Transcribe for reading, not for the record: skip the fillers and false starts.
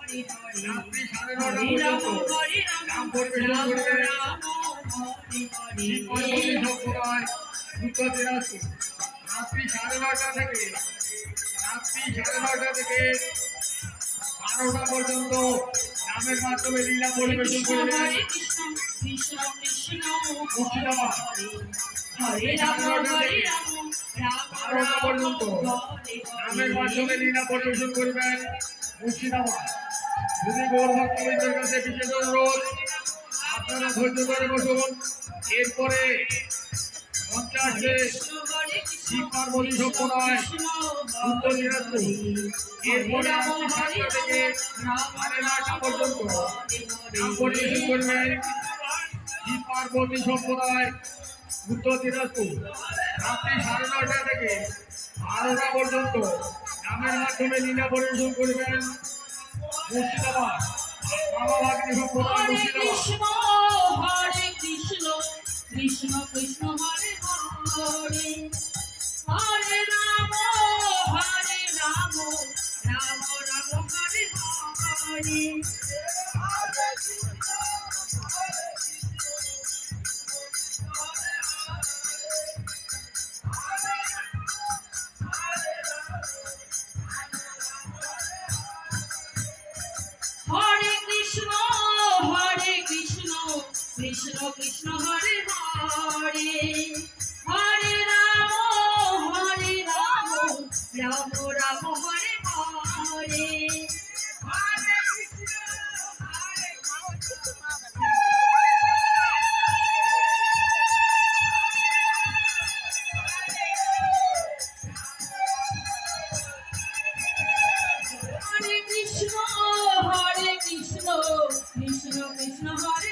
রাত্রি 9:30 পর্যন্ত নাম পরিবেশন করবেন পার্বতী সম্প্রদায় উত্তর দিনাজপুর। রাত্রি 9:30 থেকে 12টা পর্যন্ত নামের মাধ্যমে লীলা পরিবেশন করবেন মুর্শিদাবাদ। 12টা পর্যন্ত নামের মাধ্যমে লীলা পরিবেশন করবেন মুর্শিদাবাদ। যদি গৌর ভক্তবৃন্দের কাছে বিশেষ অনুরোধ, আপনারা ধৈর্য ধরে বসুন। এরপরে মঞ্চে আসবে শিব পার্বতী সম্প্রদায় উত্তর দিনাজপুর। এরপরে 7টা থেকে 9:30 পর্যন্ত নাম পরিবেশন করবেন শিব পার্বতী সম্প্রদায় উত্তর দিনাজপুর। রাত্রি 9:30 থেকে 12টা পর্যন্ত নামের মাধ্যমে লীলা পরিবেশন করবেন মুর্শিদাবাদ বাবা ভাগ্নি সম্প্রদায় মুর্শিদাবাদ। হরে কৃষ্ণ কৃষ্ণ কৃষ্ণ হরে হরে, হরে রাম রাম রাম হরে হরে। হরে কৃষ্ণ কৃষ্ণ কৃষ্ণ হরে হরে, হরে রাম রাম রাম হরে হরে। হরে কৃষ্ণ কৃষ্ণ কৃষ্ণ হরে